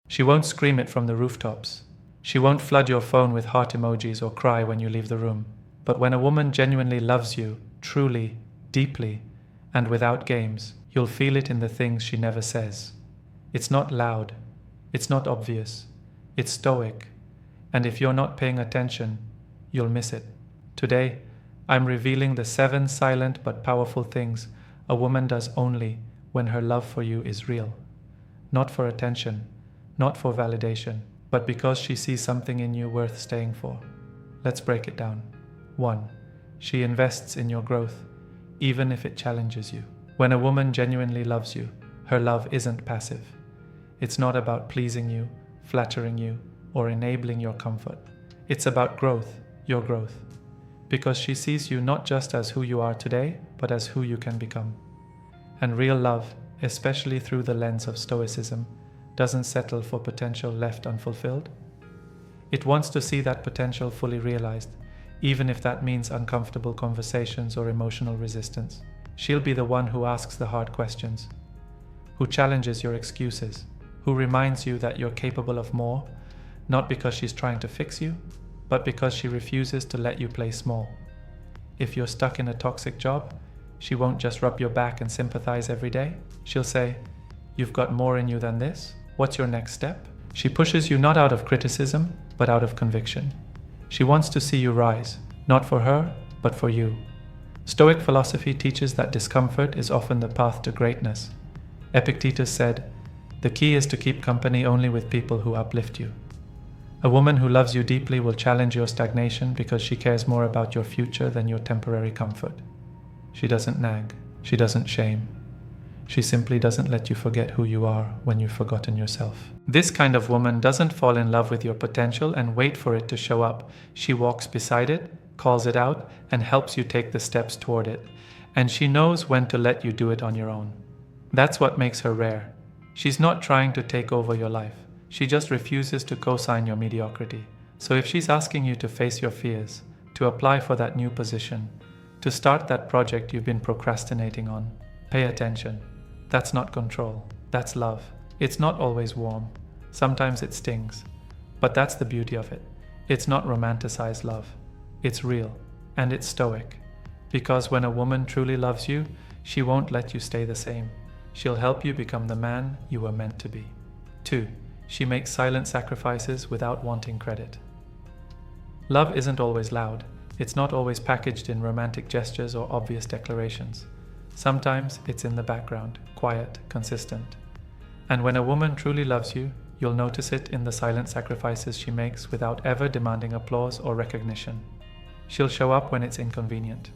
She won't scream it from the rooftops. She won't flood your phone with heart emojis or cry when you leave the room. But when a woman genuinely loves you, truly, deeply, and without games, you'll feel it in the things she never says. It's not loud. It's not obvious. It's stoic. And if you're not paying attention, you'll miss it. Today, I'm revealing the 7 silent but powerful things a woman does only when her love for you is real. Not for attention, not for validation, but because she sees something in you worth staying for. Let's break it down. 1. She invests in your growth, even if it challenges you. When a woman genuinely loves you, her love isn't passive. It's not about pleasing you, flattering you, or enabling your comfort. It's about growth, your growth. Because she sees you not just as who you are today, but as who you can become. And real love, especially through the lens of Stoicism, doesn't settle for potential left unfulfilled. It wants to see that potential fully realized, even if that means uncomfortable conversations or emotional resistance. She'll be the one who asks the hard questions, who challenges your excuses, who reminds you that you're capable of more, not because she's trying to fix you, but because she refuses to let you play small. If you're stuck in a toxic job, she won't just rub your back and sympathize every day. She'll say, "You've got more in you than this. What's your next step?" She pushes you not out of criticism, but out of conviction. She wants to see you rise, not for her, but for you. Stoic philosophy teaches that discomfort is often the path to greatness. Epictetus said, "The key is to keep company only with people who uplift you." A woman who loves you deeply will challenge your stagnation because she cares more about your future than your temporary comfort. She doesn't nag. She doesn't shame. She simply doesn't let you forget who you are when you've forgotten yourself. This kind of woman doesn't fall in love with your potential and wait for it to show up. She walks beside it, calls it out, and helps you take the steps toward it. And she knows when to let you do it on your own. That's what makes her rare. She's not trying to take over your life. She just refuses to co-sign your mediocrity. So if she's asking you to face your fears, to apply for that new position, to start that project you've been procrastinating on, pay attention. That's not control. That's love. It's not always warm. Sometimes it stings. But that's the beauty of it. It's not romanticized love. It's real. And it's stoic. Because when a woman truly loves you, she won't let you stay the same. She'll help you become the man you were meant to be. 2. She makes silent sacrifices without wanting credit. Love isn't always loud. It's not always packaged in romantic gestures or obvious declarations. Sometimes it's in the background, quiet, consistent. And when a woman truly loves you, you'll notice it in the silent sacrifices she makes without ever demanding applause or recognition. She'll show up when it's inconvenient,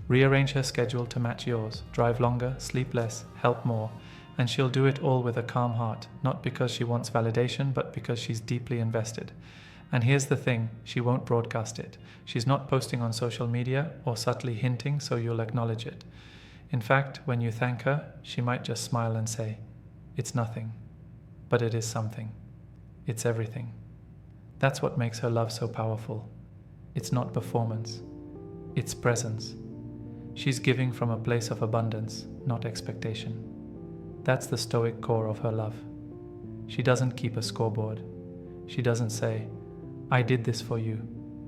rearrange her schedule to match yours, drive longer, sleep less, help more, and she'll do it all with a calm heart, not because she wants validation, but because she's deeply invested. And here's the thing, she won't broadcast it. She's not posting on social media or subtly hinting so you'll acknowledge it. In fact, when you thank her, she might just smile and say, "It's nothing, but it is something. It's everything." That's what makes her love so powerful. It's not performance, it's presence. She's giving from a place of abundance, not expectation. That's the stoic core of her love. She doesn't keep a scoreboard. She doesn't say, "I did this for you,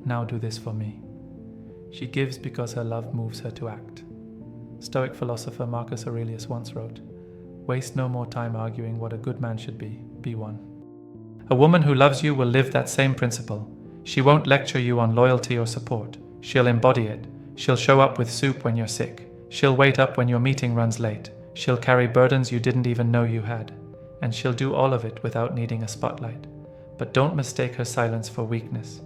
now do this for me." She gives because her love moves her to act. Stoic philosopher Marcus Aurelius once wrote, "Waste no more time arguing what a good man should be one." A woman who loves you will live that same principle. She won't lecture you on loyalty or support. She'll embody it. She'll show up with soup when you're sick. She'll wait up when your meeting runs late. She'll carry burdens you didn't even know you had. And she'll do all of it without needing a spotlight. But don't mistake her silence for weakness.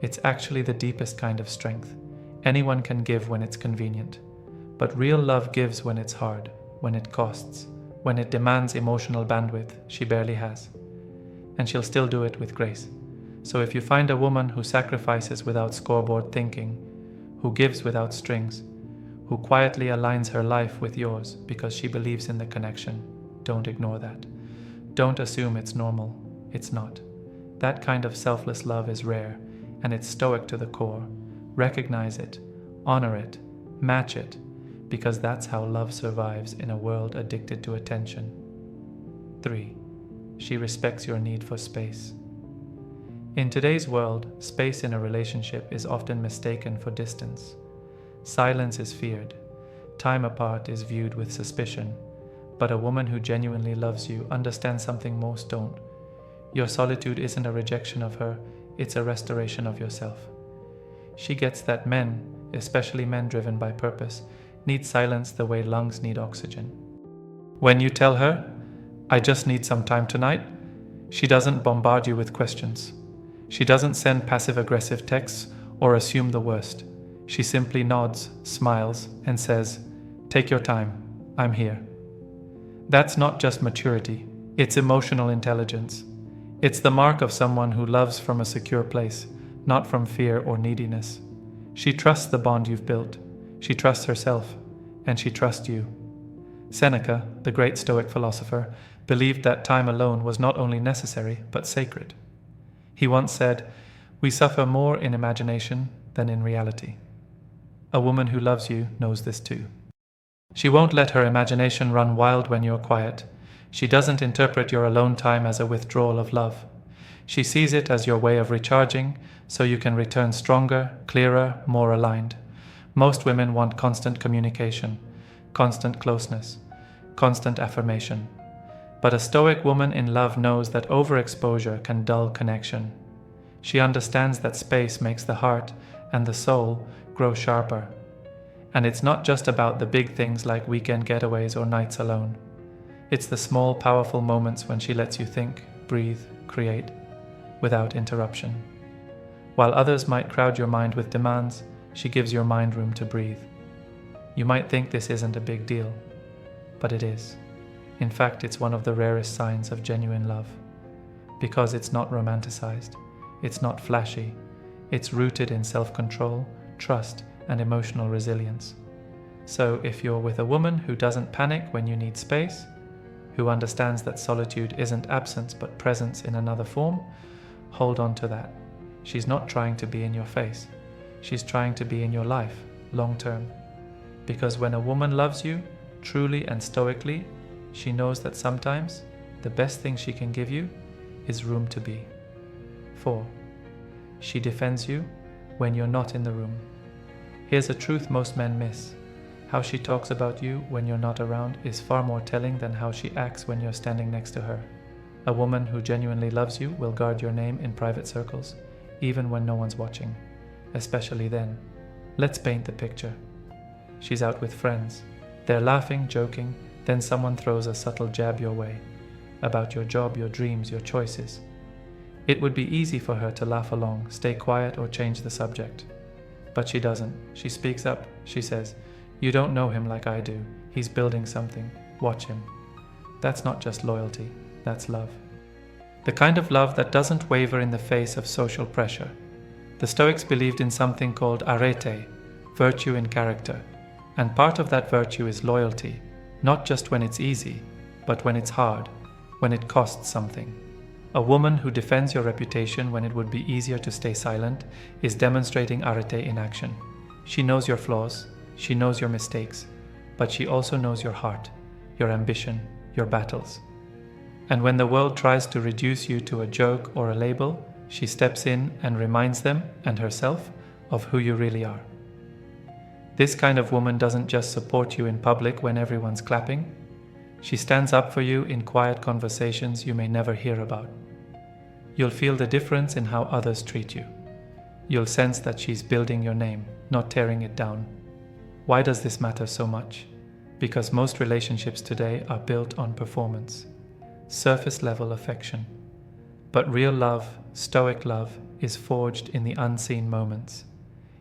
It's actually the deepest kind of strength. Anyone can give when it's convenient. But real love gives when it's hard, when it costs, when it demands emotional bandwidth she barely has. And she'll still do it with grace. So if you find a woman who sacrifices without scoreboard thinking, who gives without strings, who quietly aligns her life with yours because she believes in the connection, don't ignore that. Don't assume it's normal. It's not. That kind of selfless love is rare, and it's stoic to the core. Recognize it, honor it, match it, because that's how love survives in a world addicted to attention. 3. She respects your need for space. In today's world, space in a relationship is often mistaken for distance. Silence is feared. Time apart is viewed with suspicion. But a woman who genuinely loves you understands something most don't. Your solitude isn't a rejection of her, it's a restoration of yourself. She gets that men, especially men driven by purpose, need silence the way lungs need oxygen. When you tell her, "I just need some time tonight," she doesn't bombard you with questions. She doesn't send passive-aggressive texts or assume the worst. She simply nods, smiles, and says, "Take your time, I'm here." That's not just maturity, it's emotional intelligence. It's the mark of someone who loves from a secure place, not from fear or neediness. She trusts the bond you've built. She trusts herself, and she trusts you. Seneca, the great Stoic philosopher, believed that time alone was not only necessary, but sacred. He once said, "We suffer more in imagination than in reality." A woman who loves you knows this too. She won't let her imagination run wild when you're quiet. She doesn't interpret your alone time as a withdrawal of love. She sees it as your way of recharging, so you can return stronger, clearer, more aligned. Most women want constant communication, constant closeness, constant affirmation. But a Stoic woman in love knows that overexposure can dull connection. She understands that space makes the heart and the soul grow sharper. And it's not just about the big things like weekend getaways or nights alone. It's the small, powerful moments when she lets you think, breathe, create, without interruption. While others might crowd your mind with demands, she gives your mind room to breathe. You might think this isn't a big deal, but it is. In fact, it's one of the rarest signs of genuine love. Because it's not romanticized, it's not flashy, it's rooted in self-control, trust, and emotional resilience. So if you're with a woman who doesn't panic when you need space, who understands that solitude isn't absence but presence in another form, hold on to that. She's not trying to be in your face. She's trying to be in your life, long term. Because when a woman loves you, truly and stoically, she knows that sometimes the best thing she can give you is room to be. 4. She defends you when you're not in the room. Here's a truth most men miss. How she talks about you when you're not around is far more telling than how she acts when you're standing next to her. A woman who genuinely loves you will guard your name in private circles, even when no one's watching. Especially then. Let's paint the picture. She's out with friends. They're laughing, joking, then someone throws a subtle jab your way about your job, your dreams, your choices. It would be easy for her to laugh along, stay quiet, or change the subject. But she doesn't. She speaks up. She says, "You don't know him like I do. He's building something. Watch him." That's not just loyalty. That's love. The kind of love that doesn't waver in the face of social pressure. The Stoics believed in something called arete, virtue in character. And part of that virtue is loyalty, not just when it's easy, but when it's hard, when it costs something. A woman who defends your reputation when it would be easier to stay silent is demonstrating arete in action. She knows your flaws, she knows your mistakes, but she also knows your heart, your ambition, your battles. And when the world tries to reduce you to a joke or a label, she steps in and reminds them and herself of who you really are. This kind of woman doesn't just support you in public when everyone's clapping. She stands up for you in quiet conversations you may never hear about. You'll feel the difference in how others treat you. You'll sense that she's building your name, not tearing it down. Why does this matter so much? Because most relationships today are built on performance, surface-level affection. But real love, Stoic love, is forged in the unseen moments,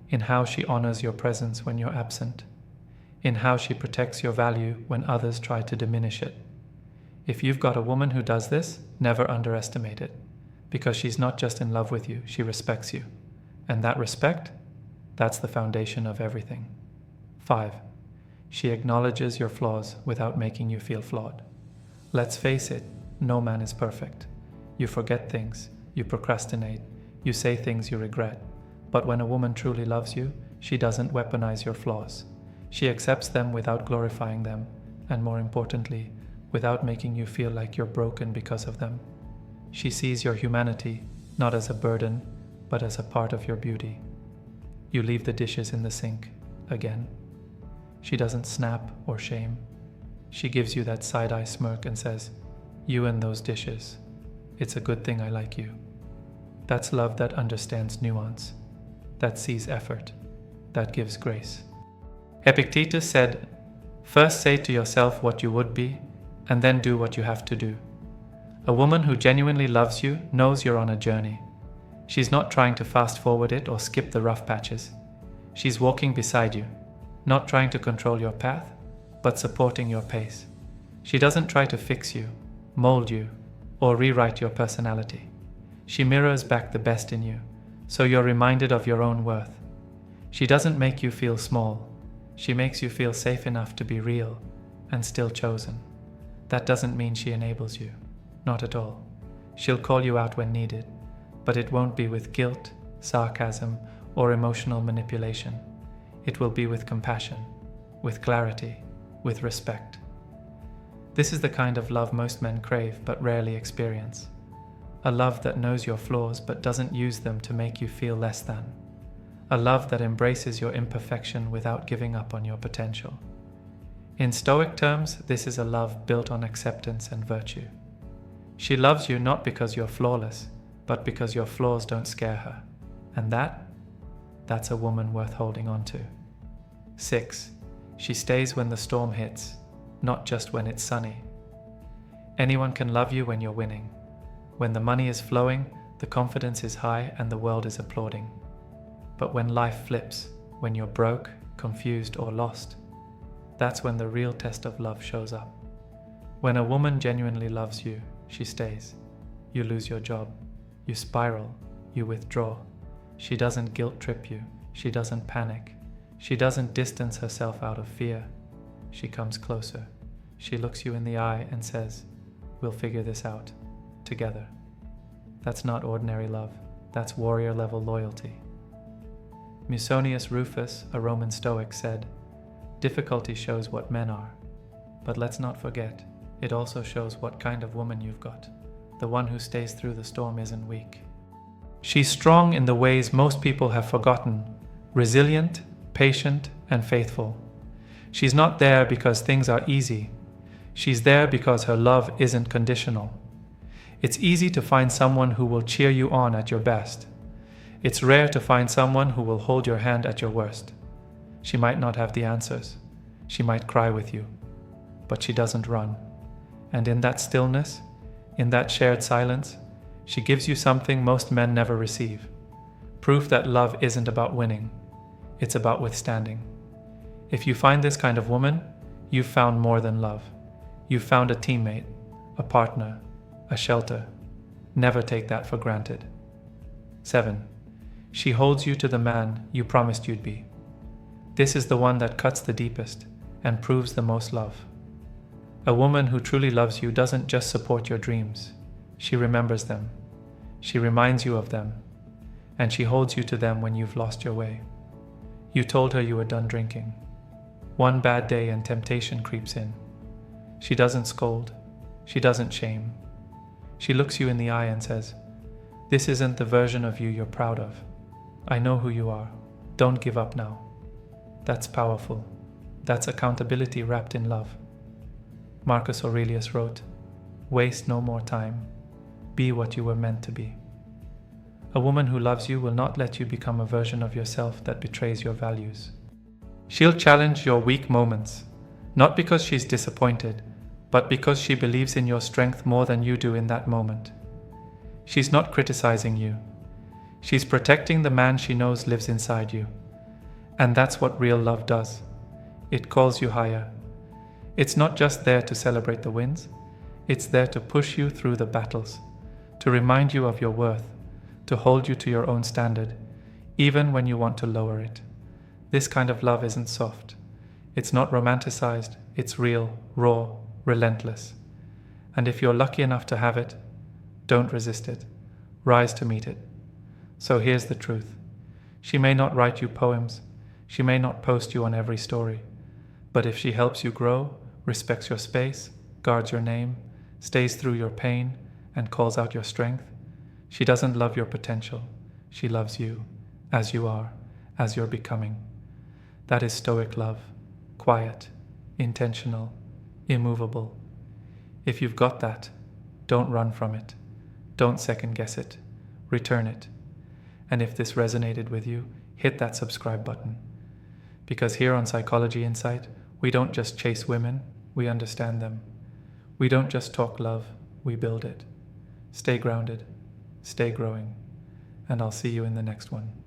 in how she honors your presence when you're absent, in how she protects your value when others try to diminish it. If you've got a woman who does this, never underestimate it, because she's not just in love with you, she respects you. And that respect, that's the foundation of everything. 5. She acknowledges your flaws without making you feel flawed. Let's face it, no man is perfect. You forget things, you procrastinate, you say things you regret. But when a woman truly loves you, she doesn't weaponize your flaws. She accepts them without glorifying them, and more importantly, without making you feel like you're broken because of them. She sees your humanity not as a burden, but as a part of your beauty. You leave the dishes in the sink again. She doesn't snap or shame. She gives you that side-eye smirk and says, "You and those dishes. It's a good thing I like you." That's love that understands nuance, that sees effort, that gives grace. Epictetus said, "First say to yourself what you would be, and then do what you have to do." A woman who genuinely loves you knows you're on a journey. She's not trying to fast forward it or skip the rough patches. She's walking beside you, not trying to control your path, but supporting your pace. She doesn't try to fix you, mold you, or rewrite your personality. She mirrors back the best in you, so you're reminded of your own worth. She doesn't make you feel small. She makes you feel safe enough to be real and still chosen. That doesn't mean she enables you. Not at all. She'll call you out when needed, but it won't be with guilt, sarcasm, or emotional manipulation. It will be with compassion, with clarity, with respect. This is the kind of love most men crave but rarely experience. A love that knows your flaws but doesn't use them to make you feel less than. A love that embraces your imperfection without giving up on your potential. In Stoic terms, this is a love built on acceptance and virtue. She loves you not because you're flawless, but because your flaws don't scare her. And that's a woman worth holding on to. 6. She stays when the storm hits, not just when it's sunny. Anyone can love you when you're winning. When the money is flowing, the confidence is high, and the world is applauding. But when life flips, when you're broke, confused, or lost, that's when the real test of love shows up. When a woman genuinely loves you, she stays. You lose your job. You spiral. You withdraw. She doesn't guilt trip you. She doesn't panic. She doesn't distance herself out of fear. She comes closer. She looks you in the eye and says, "We'll figure this out. Together." That's not ordinary love. That's warrior-level loyalty. Musonius Rufus, a Roman Stoic, said, "Difficulty shows what men are. But let's not forget, it also shows what kind of woman you've got. The one who stays through the storm isn't weak. She's strong in the ways most people have forgotten, resilient, patient, and faithful. She's not there because things are easy. She's there because her love isn't conditional. It's easy to find someone who will cheer you on at your best. It's rare to find someone who will hold your hand at your worst. She might not have the answers. She might cry with you. But she doesn't run. And in that stillness, in that shared silence, she gives you something most men never receive. Proof that love isn't about winning. It's about withstanding. If you find this kind of woman, you've found more than love. You've found a teammate, a partner, a shelter. Never take that for granted. 7. She holds you to the man you promised you'd be. This is the one that cuts the deepest and proves the most love. A woman who truly loves you doesn't just support your dreams. She remembers them. She reminds you of them. And she holds you to them when you've lost your way. You told her you were done drinking. One bad day and temptation creeps in. She doesn't scold. She doesn't shame. She looks you in the eye and says, "This isn't the version of you you're proud of. I know who you are. Don't give up now." That's powerful. That's accountability wrapped in love. Marcus Aurelius wrote, "Waste no more time. Be what you were meant to be." A woman who loves you will not let you become a version of yourself that betrays your values. She'll challenge your weak moments, not because she's disappointed, but because she believes in your strength more than you do in that moment. She's not criticizing you. She's protecting the man she knows lives inside you. And that's what real love does. It calls you higher. It's not just there to celebrate the wins. It's there to push you through the battles, to remind you of your worth, to hold you to your own standard, even when you want to lower it. This kind of love isn't soft. It's not romanticized. It's real, raw, relentless. And if you're lucky enough to have it, don't resist it. Rise to meet it. So here's the truth. She may not write you poems. She may not post you on every story. But if she helps you grow, respects your space, guards your name, stays through your pain, and calls out your strength. She doesn't love your potential. She loves you, as you are, as you're becoming. That is Stoic love. Quiet, intentional, immovable. If you've got that, don't run from it. Don't second guess it. Return it. And if this resonated with you, hit that subscribe button. Because here on Psychology Insight, we don't just chase women, we understand them. We don't just talk love, we build it. Stay grounded, stay growing, and I'll see you in the next one.